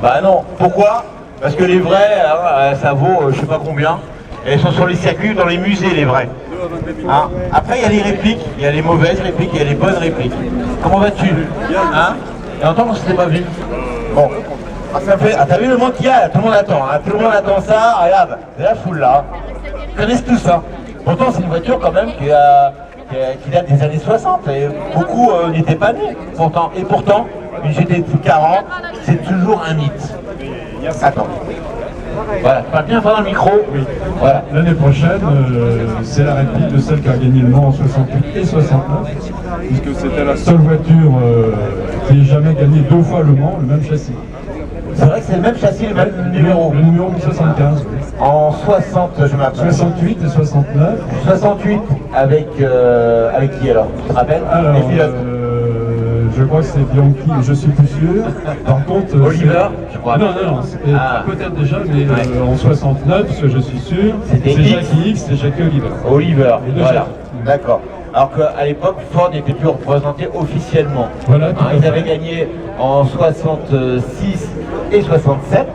Bah non, pourquoi? Parce que les vrais, ça vaut je sais pas combien. Et elles sont sur les circuits, dans les musées, les vrais. Hein? Après, il y a les répliques, il y a les mauvaises répliques, il y a les bonnes répliques. Comment vas-tu? Hein? Il y a longtemps qu'on ne s'était pas vu. Bon. Ah, ça fait... ah, t'as vu le monde qu'il y a? Tout le monde attend. Hein? Tout le monde attend ça. Regarde, c'est la foule là. Ils connaissent tout ça. Pourtant, c'est une voiture quand même qui date des années 60. Et beaucoup n'étaient pas nés. Pourtant. Et pourtant, une GT40, c'est toujours un mythe. Attends. Voilà, tu parles bien fort dans le micro. Oui. Voilà. L'année prochaine, c'est la réplique de celle qui a gagné le Mans en 68 et 69, puisque c'était la seule voiture qui n'ait jamais gagné 2 fois le Mans, le même châssis. C'est vrai que c'est le même châssis, le même numéro. Le numéro 75. Oui. En 60, je m'appelle. 68 et 69. 68 avec qui alors? Tu te rappelles? Alors, les pilotes. je crois que c'est Bianchi, je suis plus sûr. Par contre, Oliver, je crois. Non, peut-être déjà, mais en 69, parce que je suis sûr, c'est Jackie X et Jackie Oliver. Oliver, voilà. D'accord. Alors qu'à l'époque, Ford n'était plus représenté officiellement. Voilà, ils avaient gagné en 66 et 67.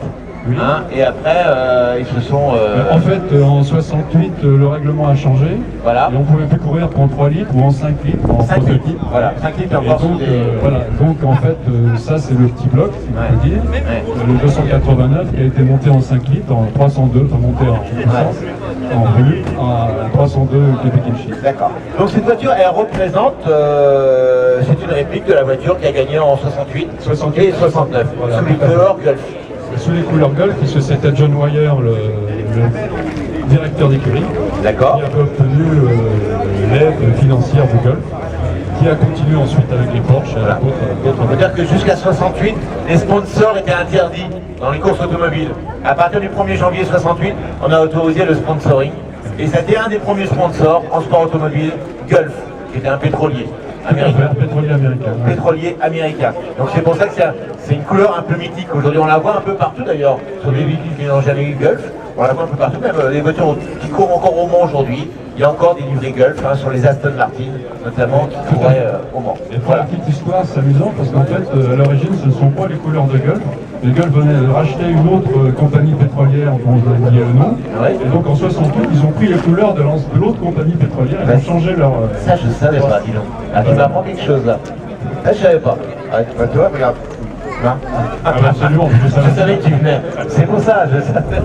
Oui. Hein, et après, ils se sont... En fait, en 68, le règlement a changé. Voilà. Et on ne pouvait plus courir en 3 litres ou en 5 litres. En 5 litres, voilà. 5 litres encore donc, voilà. Donc, en fait, ça, c'est le petit bloc, si on peut dire. Le 289 qui a été monté en 5 litres, en 302, enfin monté en essence, en brut, en 302 Kawasaki. D'accord. Donc, cette voiture, elle représente... c'est une réplique de la voiture qui a gagné en 68 et 69. Voilà, sous les couleurs Golf. Sous les couleurs Golf, puisque c'était John Wyer, le directeur d'écurie, qui avait obtenu l'aide financière de Golf, qui a continué ensuite avec les Porsche et avec d'autres. On peut dire que jusqu'à 68, les sponsors étaient interdits dans les courses automobiles. À partir du 1er janvier 68, on a autorisé le sponsoring. Et c'était un des premiers sponsors en sport automobile, Gulf, qui était un pétrolier. Pétrolier américain. Pétrolier américain. Donc c'est pour ça que c'est une couleur un peu mythique. Aujourd'hui on la voit un peu partout d'ailleurs. Sur les véhicules qui n'ont jamais eu Gulf, on la voit un peu partout. Même les voitures qui courent encore au Mans aujourd'hui, il y a encore des livrets Gulf sur les Aston Martin notamment qui couraient au Mans. Et pour la petite histoire, c'est amusant parce qu'en fait à l'origine ce ne sont pas les couleurs de Gulf. Les Gulf venaient de racheter une autre compagnie pétrolière dont je vais dire le nom. Et donc en 68, ils ont pris les couleurs de l'autre compagnie pétrolière et ont changé leur... Ça je savais pas, dis donc. Ah, tu m'apprends quelque chose là. Ça je savais pas. Ah, tu vois, regarde. Hein absolument, je savais que tu venais. C'est pour ça, je savais.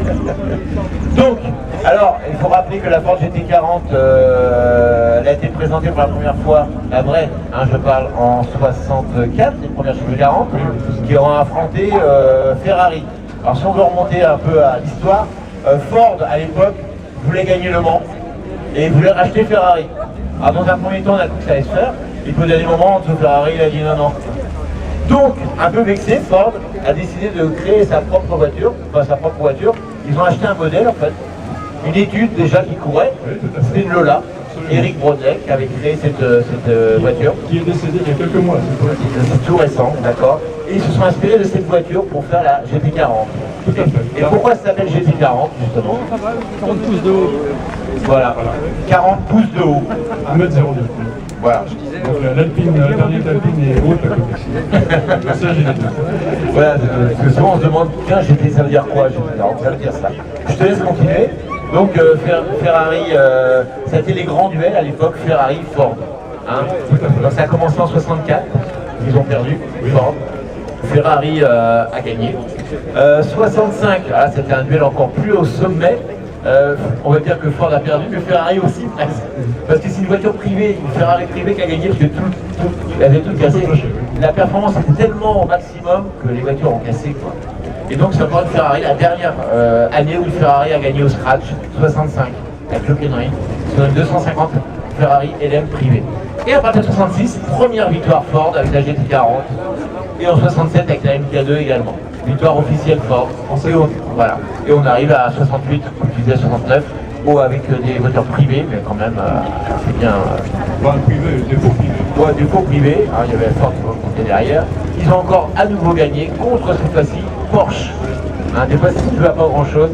Donc, alors, il faut rappeler que la Ford GT40, elle a été présentée pour la première fois, la vraie, je parle en 64, les premières GT40, qui ont affronté Ferrari. Alors si on veut remonter un peu à l'histoire, Ford à l'époque voulait gagner le Mans et voulait racheter Ferrari. Alors dans un premier temps, on a cru que ça allait se faire, et puis au dernier moment, entre Ferrari, il a dit non, non. Donc, un peu vexé, Ford a décidé de créer sa propre voiture, Ils ont acheté un modèle en fait, une étude déjà qui courait, c'était une Lola. Eric Brodek qui avait créé cette voiture. Qui est décédé il y a quelques mois, c'est tout récent, d'accord. Et ils se sont inspirés de cette voiture pour faire la GT40. Tout à fait. Et pourquoi ça s'appelle GT40 justement? 40 pouces de haut. Voilà, 40 pouces de haut. 1m02. Voilà. Donc l'Alpine, la dernière Alpine est haute à côté. Ça, j'ai dit. Voilà, parce que souvent on se demande, tiens, GT, ça veut dire quoi GT40? Ça veut dire ça. Je te laisse continuer. Donc Ferrari, ça a été les grands duels à l'époque, Ferrari-Ford. Donc ça a commencé en 64, ils ont perdu, Ford. Ferrari a gagné. 65, c'était un duel encore plus au sommet. On va dire que Ford a perdu, mais Ferrari aussi presque. Parce que c'est une voiture privée, une Ferrari privée qui a gagné, parce que elle avait tout cassé. La performance était tellement au maximum que les voitures ont cassé, quoi. Et donc c'est encore une Ferrari, la dernière année où le Ferrari a gagné au scratch, 65, avec le Henry, sur une 250 Ferrari LM privée. Et à partir de 66, première victoire Ford avec la GT40, et en 67 avec la MK2 également. Victoire officielle Ford. Voilà. Et on arrive à 68, comme tu disais, 69, avec des voitures privées, mais quand même, c'est bien... des faux privés. Ouais, des faux privés, il y avait Ford qui était derrière. Ils ont encore à nouveau gagné contre cette fois-ci Porsche. Des fois, ça ne va pas grand-chose,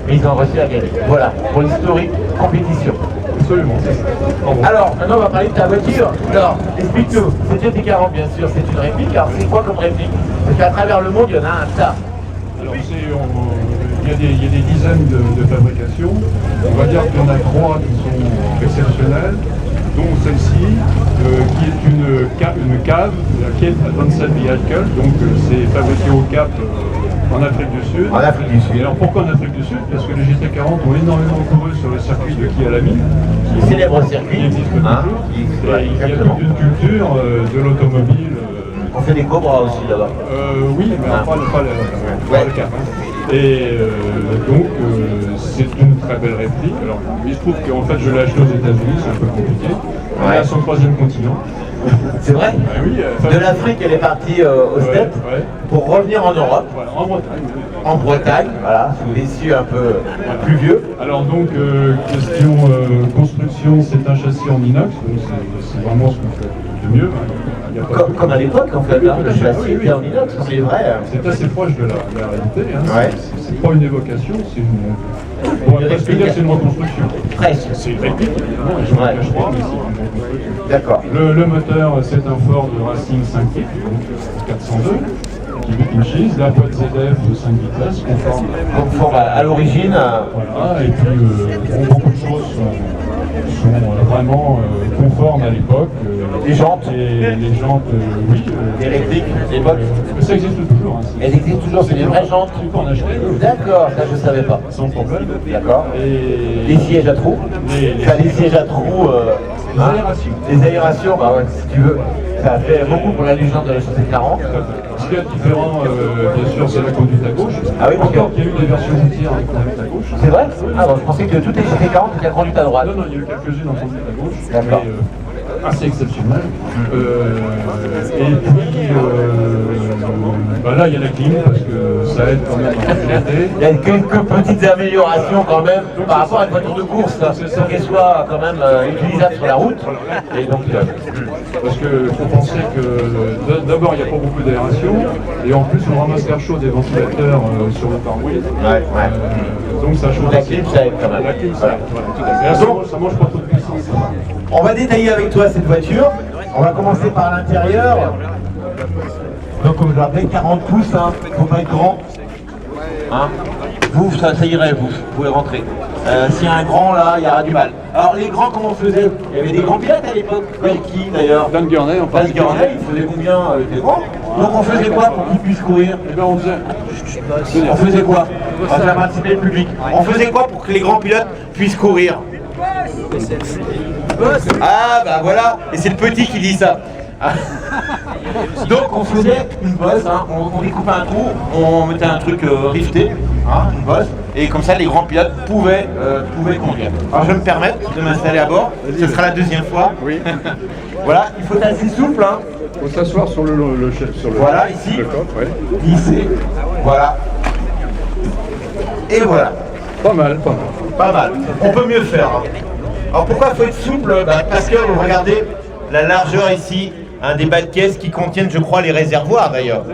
mais ils ont réussi à gagner. Voilà, pour l'historique compétition. Absolument, c'est ça. Alors, maintenant on va parler de ta voiture. Alors, explique-nous, c'est GT40 bien sûr, c'est une réplique. Alors c'est quoi comme réplique? Parce qu'à travers le monde, il y en a un tas. Alors, il y a des dizaines de fabrications. On va dire qu'il y en a 3 qui sont exceptionnelles, dont celle-ci, qui est une cave, la Cape Advanced Vehicle, donc c'est fabriqué au Cap en Afrique du Sud. En Afrique du Sud. Alors pourquoi en Afrique du Sud? Parce que les GT40 ont énormément couru sur le circuit de Kialami, Célèbre circuit, qui existe toujours. ouais, Et il y a toute une culture de l'automobile. On fait des cobras aussi là-bas. Oui, mais pas le Cap. Hein. Et donc, c'est une très belle réplique. Alors, il se trouve qu'en fait, je l'ai acheté aux États-Unis, c'est un peu compliqué. On est à son 3e continent. C'est vrai? Oui, de l'Afrique, elle est partie aux steppes pour revenir en Europe. Voilà, en Bretagne. En Bretagne, voilà, sous les cieux un peu pluvieux. Alors donc, question construction, c'est un châssis en inox, donc c'est vraiment ce qu'on fait de mieux. Il y a pas Comme à l'époque, en fait, hein, le châssis était en inox, c'est vrai. C'est assez proche de la réalité. Hein. Ouais. C'est pas une évocation, c'est une... On va presque dire que c'est une reconstruction. Presque. C'est une réplique, évidemment, et je m'en cache pas, mais c'est une reconstruction. D'accord. Le moteur, c'est un Ford Racing 5 litres, donc 402, qui est Pinches, la boîte ZF de 5 vitesses, Conforme à l'origine. Voilà, et puis beaucoup de choses sont vraiment conformes à l'époque. Les jantes. Les jantes, oui. Les répliques d'époque. Ça existe toujours. Hein, elles existent toujours, c'est des vraies jantes. Tu peux en acheter. D'accord, ça je ne savais pas. Sans problème. D'accord. Et les sièges à trous. Les sièges à trous. Les aérations. Les aérations, bah ouais, si tu veux. Ça fait beaucoup pour la légende de la chaussée 40. Ce qui est différent, bien sûr, c'est la conduite à gauche. Ah oui, parce Encore qu'il y a eu des versions routières avec conduite à gauche. C'est vrai? Ah bon, je pensais que toutes les chaussées 40 étaient conduite à droite. Non, il y a eu quelques-unes en conduite à gauche. D'accord. Mais, assez exceptionnel. Et puis, là, il y a la clim parce que ça aide quand même à la sécurité. Il y a quelques petites améliorations quand même par rapport à une voiture de course, pour qu'elle soit quand même utilisable sur la route. Et donc, parce qu'il faut penser que d'abord, il n'y a pas beaucoup d'aération, et en plus, on ramasse l'air chaud des ventilateurs sur le pare-brise. Donc ça chauffe. La clim, ça aide quand même. La clim, ça aide. Voilà, ça mange pas trop de puissance. On va détailler avec toi cette voiture. On va commencer par l'intérieur. Donc comme je le rappelais, 40 pouces, hein, faut pas être grand. Hein, vous, ça irait, vous pouvez rentrer. S'il y a un grand là, il y aura du mal. Alors les grands, comment on faisait? Il y avait des grands pilotes à l'époque, comme qui d'ailleurs? Dan Gurney, en Dan Gurney, il faisait combien avec les grands? Donc on faisait quoi pour qu'ils puissent courir? Eh bien on faisait quoi? On va faire participer le public. On faisait quoi pour que les grands pilotes puissent courir? Ah bah voilà, et c'est le petit qui dit ça. Donc on faisait une bosse, hein, on découpait un trou, on mettait un truc rifté, hein, une bosse, et comme ça les grands pilotes pouvaient conduire. Alors je vais me permettre de m'installer à bord, ce sera la deuxième fois. Oui. Voilà, il faut être assez souple. Hein. Il faut s'asseoir sur le voilà, ici, le coffre, ouais. Ici, voilà. Et voilà. Pas mal, pas mal. Pas mal. On peut mieux faire. Hein. Alors pourquoi il faut être souple? Parce que vous regardez la largeur ici, des bas de caisse qui contiennent, je crois, les réservoirs d'ailleurs.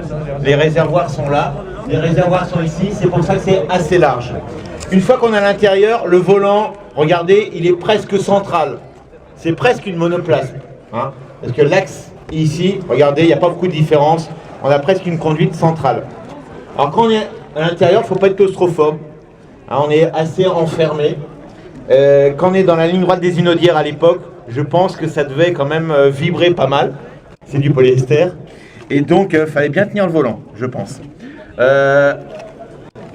Les réservoirs sont là, les réservoirs sont ici, c'est pour ça que c'est assez large. Une fois qu'on est à l'intérieur, le volant, regardez, il est presque central. C'est presque une monoplace. Hein, parce que l'axe ici, regardez, il n'y a pas beaucoup de différence. On a presque une conduite centrale. Alors quand on est à l'intérieur, il ne faut pas être claustrophobe. Hein, on est assez enfermé. Quand on est dans la ligne droite des inaudières à l'époque, je pense que ça devait quand même vibrer pas mal. C'est du polyester. Et donc, fallait bien tenir le volant, je pense.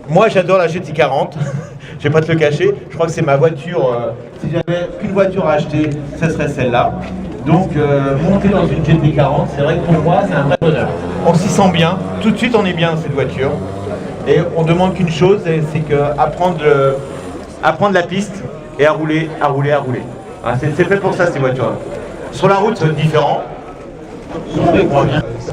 Moi, j'adore la GT40. Je vais pas te le cacher. Je crois que c'est ma voiture. Si j'avais qu'une voiture à acheter, ce serait celle-là. Donc, monter dans une GT40, c'est vrai que pour moi, c'est un vrai bonheur. On s'y sent bien. Tout de suite, on est bien dans cette voiture. Et on demande qu'une chose, c'est qu'apprendre la piste et à rouler. Hein, c'est fait pour ça, ces voitures. Sur la route, c'est différent.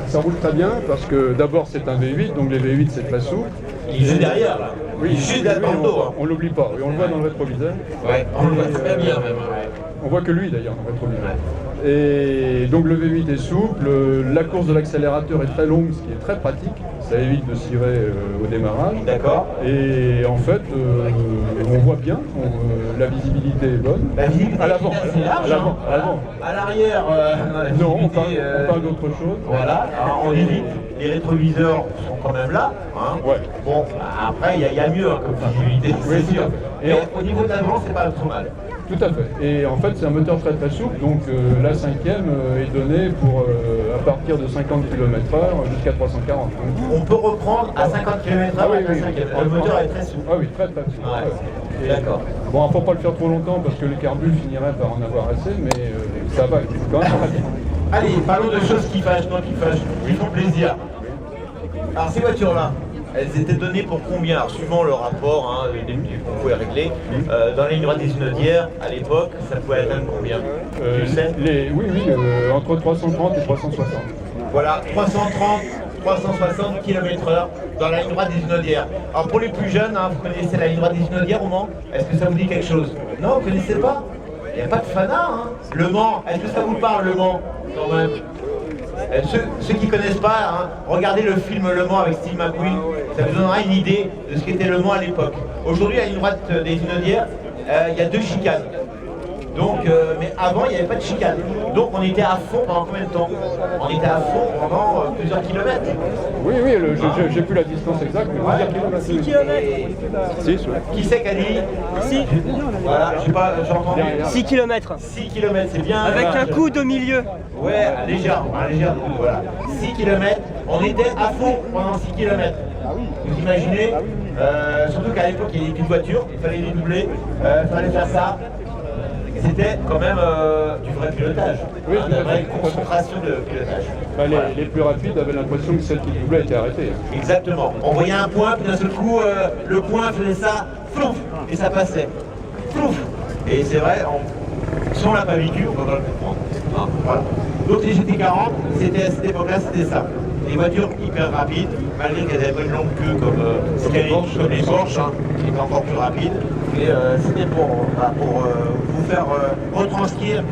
Ça roule très bien parce que d'abord c'est un V8, donc les V8 c'est très souple. Il est juste derrière là. Oui, il est juste derrière le dos. On l'oublie pas, oui, on le voit dans le rétroviseur. Ouais, on le voit très bien même. On voit que lui d'ailleurs dans le rétroviseur. Et Et donc le V8 est souple, la course de l'accélérateur est très longue, ce qui est très pratique, ça évite de cirer au démarrage. D'accord. Et en fait, on voit bien, la visibilité est bonne. La visibilité à l'avant, c'est large, à l'avant, à l'avant. À l'arrière, Non, on parle d'autre chose. Voilà, alors, on évite, les rétroviseurs sont quand même là. Hein. Ouais. Bon, après, il y a mieux hein, comme visibilité, Oui, c'est sûr. Et Mais au niveau de l'avant, c'est pas trop mal. Tout à fait. Et en fait, c'est un moteur très très souple, donc la cinquième est donnée pour à partir de 50 km/h jusqu'à 340. On peut reprendre à 50 km/h avec la cinquième. Le moteur est très souple. Ah oui, très très souple. Ouais. D'accord. Bon, il ne faut pas le faire trop longtemps parce que le carbu finirait par en avoir assez, mais ça va, c'est quand même pratique. Allez, parlons de choses qui fâchent, non qui fâchent, qui font plaisir. Alors ces voitures-là, elles étaient données pour combien? Alors, suivant le rapport hein, qu'on pouvait régler, dans la ligne droite des Unodières, à l'époque, ça pouvait atteindre combien? Tu sais Oui, entre 330 et 360. Voilà, 330, 360 km/h dans la ligne droite des Unodières. Alors pour les plus jeunes, hein, vous connaissez la ligne droite des Unodières au Mans? Est-ce que ça vous dit quelque chose? Non, vous ne connaissez pas? Il n'y a pas de fanat, hein. Le Mans, est-ce que ça vous parle, le Mans, quand même? Ceux qui ne connaissent pas, hein, regardez le film Le Mans avec Steve McQueen, ça vous donnera une idée de ce qu'était Le Mans à l'époque. Aujourd'hui, à la ligne droite des Unodières, il y a 2 chicanes. Donc, mais avant, il n'y avait pas de chicane. Donc, on était à fond pendant combien de temps? On était à fond pendant plusieurs kilomètres. Oui, j'ai plus la distance exacte, mais plusieurs kilomètres. 6 km. 6, ouais. Qui c'est qui a dit? 6. Voilà, j'ai entendu. 6 km. 6 km, c'est bien. Avec un coude au milieu. Ouais, un léger coup, voilà. 6 km, on était à fond pendant 6 km. Vous imaginez surtout qu'à l'époque, il n'y avait plus de voitures, il fallait les doubler, il fallait faire ça. C'était quand même du vrai pilotage, Oui, une vraie concentration de pilotage. Bah, les plus rapides avaient l'impression que celle qui doublait était arrêtée. Exactement. On voyait un point, puis d'un seul coup, le point faisait ça, flouf, et ça passait. Flouf. Et c'est vrai, si on l'a pas vécu, on ne peut pas le comprendre. Hein, voilà. Donc les GT40, à cette époque-là, c'était ça. Des voitures hyper rapides, malgré qu'elles n'avaient pas une longue queue comme les Porsche, hein, qui étaient encore plus rapides. Et c'était pour vous faire retranscrire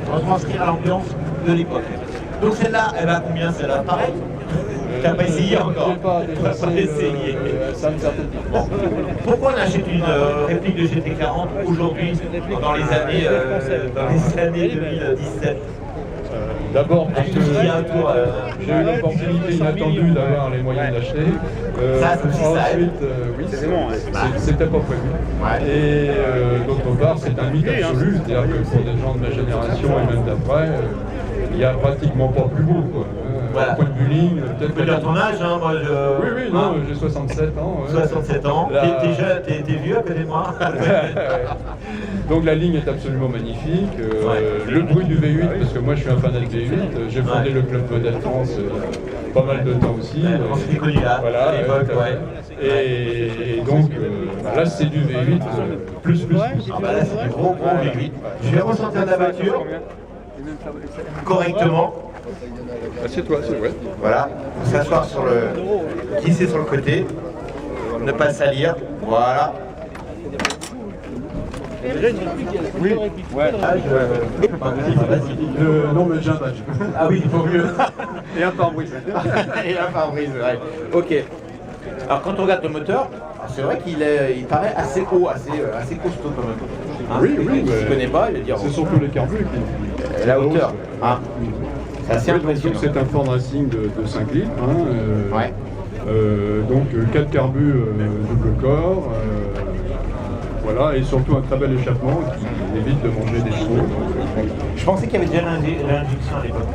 l'ambiance de l'époque. Donc celle-là, elle va combien celle-là? Pareil? Tu n'as pas essayé encore? J'ai pas essayé. Ça me certaine différence. Pourquoi on achète une réplique de GT40 aujourd'hui, dans les années 2017? D'abord parce que Il y a un tour, j'ai eu l'opportunité inattendue d'avoir les moyens d'acheter. Ça aussi, ça aide. Oui, c'était pas prévu. Ouais. Et d'autre part, c'est un mythe absolu, c'est-à-dire que pour des gens de ma génération et même d'après, il n'y a pratiquement pas plus beau. Quoi. Voilà. Au point de vue ligne, Tu peux dire ton âge, hein, moi je... Oui, non, j'ai 67 ans. Ouais. 67 ans, t'es jeune, t'es vieux à côté de moi. Donc la ligne est absolument magnifique. Le bruit du V8, parce que moi je suis un fanat de V8, j'ai fondé le club Modèle France pas mal de temps aussi. On s'était connus là, voilà, à l'époque, ouais. Et donc là c'est du V8 plus. Ah bah là c'est du gros V8. Je vais ressortir de la voiture correctement. Assieds-toi, ouais. Voilà, s'asseoir sur le... glisser sur le côté, ne pas salir, voilà. Oui, ouais. Non mais j'ai un badge. Ah oui, il faut mieux. Et un pare-brise. Et un pare-brise, ouais. Ok. Alors quand on regarde le moteur, c'est vrai qu'il paraît assez haut, assez costaud quand même. Hein, oui. Qui ne connaît pas, il va dire... C'est surtout les carbus qui... La hauteur. Hein. C'est assez impressionnant. C'est un Ford Racing de 5 litres. Hein, ouais. Donc 4 carbus double corps. Voilà, et surtout un très bel échappement qui évite de manger des chevaux. Je pensais qu'il y avait déjà l'injection à l'époque.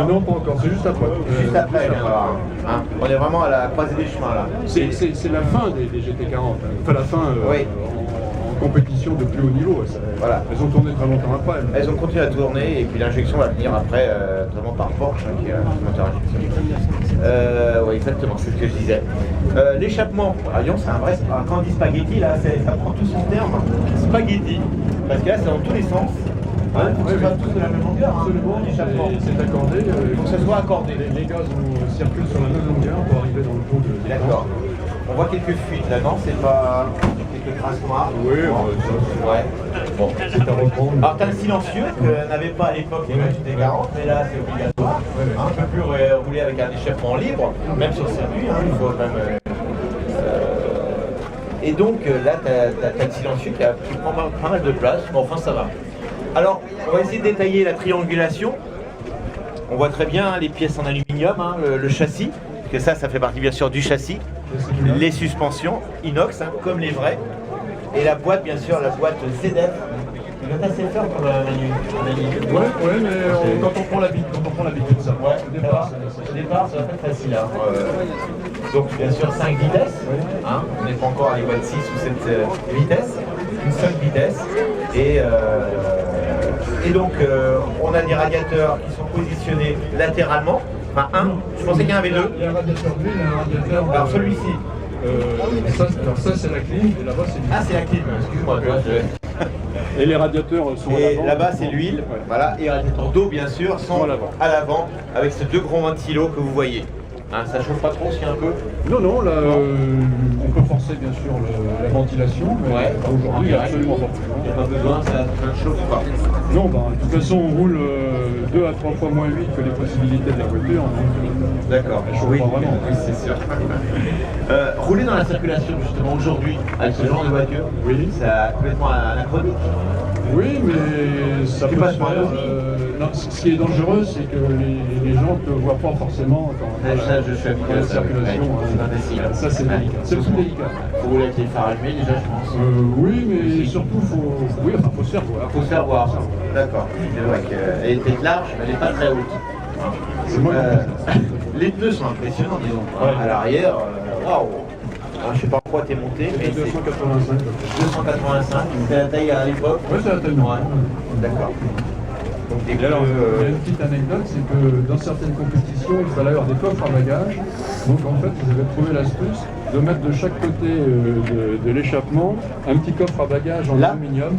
Non, pas encore, c'est juste après. Juste après, hein. On est vraiment à la croisée des chemins là. C'est la fin des GT40, hein. Enfin la fin oui. en compétition de plus haut niveau. Voilà. Elles ont tourné très longtemps après. Elles ont continué à tourner et puis l'injection va venir après, notamment par Porsche, qui est un moteur injection. Oui, exactement, c'est ce que je disais. L'échappement, Lyon, c'est un vrai. Quand on dit spaghetti, là, ça prend tout son terme. Spaghetti. Parce que là, c'est dans tous les sens. Il faut que ce soit tous de la même longueur, absolument, l'échappement. C'est accordé. Il faut que ce soit accordé. Les gaz circulent sur la même longueur pour arriver dans le pot de... D'accord. On voit quelques fuites là, non? C'est pas quelques traces noires? Oui, ouais. Bon. c'est à reprendre. Alors, tu as le silencieux que n'avait pas à l'époque les Magnum T40, mais là c'est obligatoire. On ne peut plus rouler avec un échappement libre, même sur le circuit, hein, il faut quand même. Et donc là, tu as le silencieux qui prend pas mal de place, mais enfin ça va. Alors, on va essayer de détailler la triangulation. On voit très bien hein, les pièces en aluminium, hein, le châssis, parce que ça fait partie bien sûr du châssis. Les suspensions inox, hein, comme les vrais. Et la boîte, bien sûr, la boîte ZF. Tu vas assez fort pour la Manu. Ouais, mais quand on prend l'habitude, ça. Ouais, au départ, ça va être facile. Hein. Donc, bien sûr, 5 vitesses. Hein. On n'est pas encore à les boîtes 6 ou 7 vitesses. Une seule vitesse. Et donc, on a des radiateurs qui sont positionnés latéralement. Enfin, un. Je pensais qu'il y en avait deux. Il y a un radiateur d'huile et un radiateur. Alors, celui-ci. Ça c'est la clim et là-bas c'est l'huile. Ah, c'est la clim. Excuse-moi. Et les radiateurs sont à Et l'avant. là-bas, c'est l'huile. Ouais. Voilà. Et les radiateurs d'eau, bien sûr, sont à l'avant avec ces deux grands ventilos que vous voyez. Hein, ça chauffe pas trop, c'est un peu. Non, là, on peut forcer bien sûr la ventilation, mais Ouais. aujourd'hui, il n'y a absolument pas Il n'y a pas besoin, ça ne chauffe pas. Non, de toute façon, on roule 2 à 3 fois moins vite que les possibilités de la voiture. D'accord. Elle chauffe Oui, pas vraiment. oui, c'est sûr. Rouler dans la circulation, justement, aujourd'hui, avec ce genre de voiture, Oui. c'est complètement anachronique. Oui, mais ça Tu peut passes se par faire. la vie. Non, ce qui est dangereux, c'est que les gens ne te voient pas forcément quand Ça, je suis habitué dans à la ça. circulation. Ouais, c'est pas facile. Ça, c'est délicat. C'est le plus délicat. Il faut rouler avec les phares allumés, déjà, je pense. Oui, mais surtout, faut se faire voir. Faut se faire voir. D'accord. C'est vrai qu'elle est peut-être large, mais elle n'est pas très haute. C'est moi Les pneus sont impressionnants, disons. Ouais. À l'arrière, waouh! Je ne sais pas pourquoi tu es monté, mais c'est c'est 285. 285. C'était la taille à l'époque. Oui, c'est la taille. Ouais. D'accord. Donc des Et alors, il y a pneus. une petite anecdote, c'est que dans certaines compétitions, il fallait avoir des coffres à bagages. Donc en fait, vous avez trouvé l'astuce de mettre de chaque côté de l'échappement un petit coffre à bagages en Là aluminium.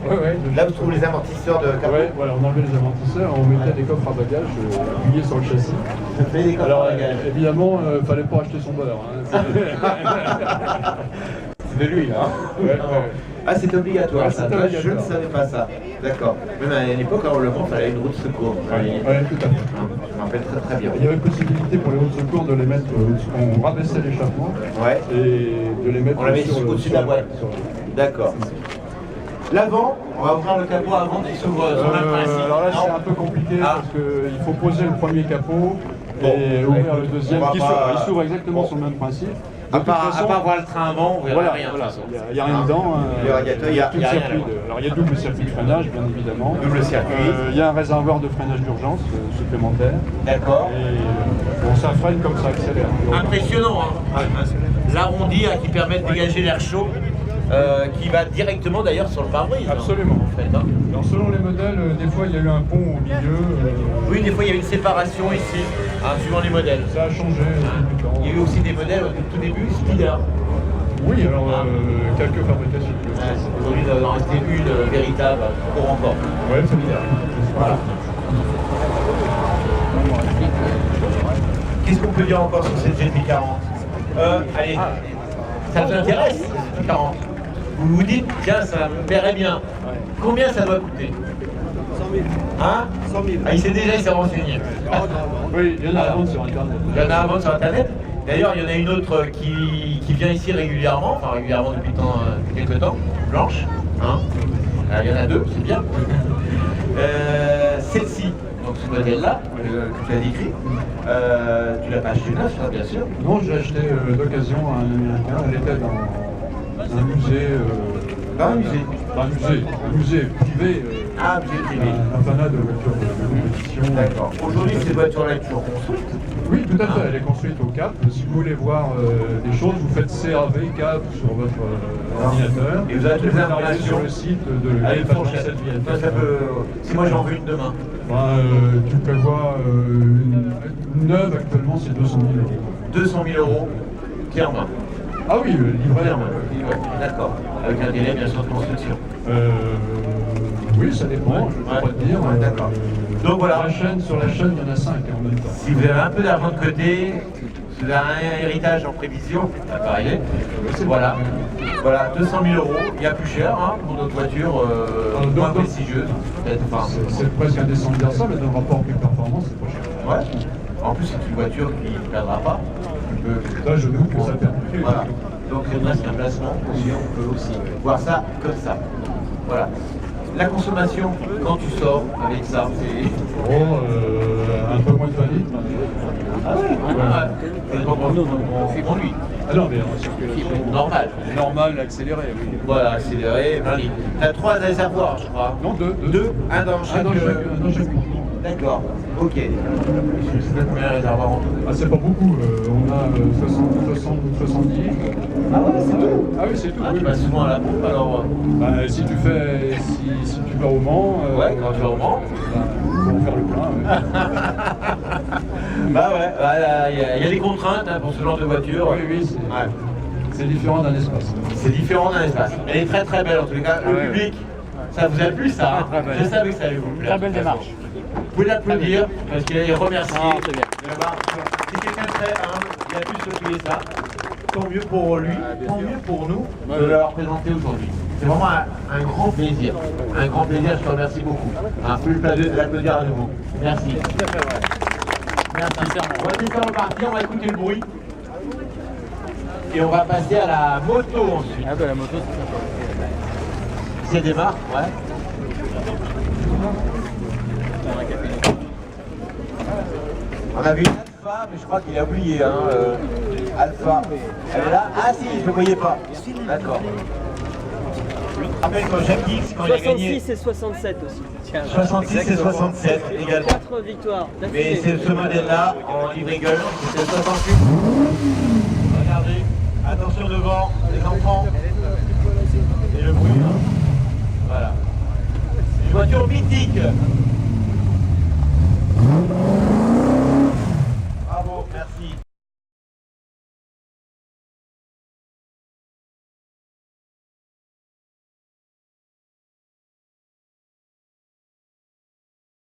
Là, vous trouvez les amortisseurs de capot. Ouais, voilà, on enlevait les amortisseurs, on mettait des coffres à bagages appuyés sur le châssis. Je fais des coffres Alors à bagages. évidemment, fallait pas acheter son beurre. Hein. C'est de lui, hein. Ouais. Ah, c'est obligatoire, Ouais, ça. c'est Moi, je obligatoire. ne savais pas ça. D'accord. Même à l'époque, à Orlement, il fallait une roue de secours. Ouais, tout à fait. Je me rappelle très très bien. Il y avait possibilité pour les roues de secours de les mettre, on rabaissait l'échappement Ouais. et de les mettre On la met sur au-dessus de la boîte. sur- D'accord. L'avant, on va ouvrir le capot avant qu'il s'ouvre sur le même principe. Alors là, Non c'est un peu compliqué Ah. parce qu'il faut poser le premier capot Bon, et ouvrir le deuxième on va qui pas- s'ouvre. Il s'ouvre exactement Bon. sur le même principe. À part voir le train avant, on verra Voilà, rien. voilà. de toute façon. Il n'y a rien dedans. Le radiateur, il y a tout rien circuit là-bas. alors il y a double circuit de freinage, bien évidemment. Double circuit. Il y a un réservoir de freinage d'urgence supplémentaire. D'accord. Et bon, ça freine comme ça accélère. Impressionnant, hein. L'arrondi hein, qui permet de dégager l'air chaud, qui va directement d'ailleurs sur le pare-brise. Absolument. En fait, hein. Alors selon les modèles, des fois il y a eu un pont au milieu. Oui, des fois il y a une séparation ici, hein, suivant les modèles. Ça a changé au fil du temps. Il y a eu aussi des modèles au tout début, Spider. Oui, alors quelques fabrications. Aujourd'hui, il doit en rester une véritable pour encore. Ouais, c'est bien. Voilà. Qu'est-ce qu'on peut dire encore sur cette GT40 Allez, ça vous intéresse, cette GT40 Vous vous dites, tiens, ça me plairait bien. Combien ça doit coûter 100 000. Hein 100 000. Ah, il s'est renseigné. Oui, il y en a à vendre sur Internet. Il y en a à vendre sur Internet. D'ailleurs, il y en a une autre qui vient ici régulièrement, enfin régulièrement depuis quelques temps, Blanche. Hein. Alors, il y en a deux, c'est bien. Celle-ci, donc ce modèle-là, que tu as décrit, tu l'as pas acheté neuf, ça, bien sûr. Non, je l'ai acheté d'occasion à un Américain. Elle était dans un musée. Dans un musée. Un musée privé. Ah, musée privé. Un fanat de voitures de compétition. D'accord. Aujourd'hui, ces voitures-là sont toujours construites. Oui, tout à fait. Elle est construite au Cap. Si vous voulez voir des choses, vous faites CAV Cap sur votre ordinateur. Et vous avez toutes les arrivez informations sur le site de Allez, l'E-Fourchette. ça peut... Si moi j'en veux une demain. Tu prévois une neuve actuellement, c'est 200 000 euros. 200 000 euros, clé en main. Ah oui, livret. Clé en main. Ouais, d'accord. Avec un délai bien sûr de construction. Oui, ça dépend, je ne peux pas te dire. Ouais, d'accord. Donc voilà. Sur la chaîne, il y en a 5 en même temps. Si vous avez un peu d'argent de côté, Si vous avez un héritage en prévision, ça peut arriver. Voilà. Voilà, 200 000 €. Il y a plus cher hein, pour notre voiture moins prestigieuse. Enfin, c'est presque indécent de dire ça, mais dans le rapport prix-performance, c'est pas cher. ouais. En plus, c'est une voiture qui ne perdra pas. Là, je doute que ça perd. Voilà. Donc, c'est presque un placement aussi. On peut aussi voir ça comme ça. Voilà. La consommation, quand tu sors avec ça, c'est... Un peu moins de 20 litres. Ah ouais, c'est on conduit. Ah non, mais en circulation. Normal. Normal, accéléré, oui. Voilà, accéléré, 20 litres. T'as 3 réservoirs, je crois. Non, deux. Deux, un dans chaque... Dans chaque. D'accord, ok. C'est combien de réservoirs en tout? Ah, c'est pas beaucoup. On a 70 litres. Ah ouais, c'est tout. Ah oui, c'est tout. Ah, Oui, tu vas souvent à la pompe alors bah, si tu vas au Mans. ouais, quand tu vas au Mans. Pour faire le plein. Ouais. Bah ouais, il y a des contraintes hein, pour ce genre de voiture. Oui, c'est différent d'un espace. C'est différent d'un espace. Elle est très très belle en tous les cas. Le public, ça vous a plu ça hein? Je savais que ça allait vous plaire. Très belle démarche. Vous pouvez l'applaudir parce qu'il est remercié. Ah, c'est bien. C'est quelqu'un de très humble, il a pu se payer ça. Tant mieux pour lui, tant mieux pour nous de l'avoir présenté aujourd'hui. C'est vraiment un grand plaisir. Un grand plaisir, je te remercie beaucoup. Un peu de l'applaudir à nouveau. Merci. Merci. On va laisser repartir, on va écouter le bruit. Et on va passer à la moto ensuite. Ah bah la moto c'est sympa. C'est des marques, ouais. On a vu une Alpha, mais je crois qu'il a oublié, hein, Alpha. Elle est là? Ah si, je ne le voyais pas. D'accord. Je rappelle quand Jacques X, quand il a gagné... 66 et 67 aussi. Tiens, 66 et 67 également. 4 victoires. Mais c'est ce modèle-là, en livré gueule, c'était le 68. Regardez, attention devant, les enfants. Et le bruit. Voilà. Une voiture mythique.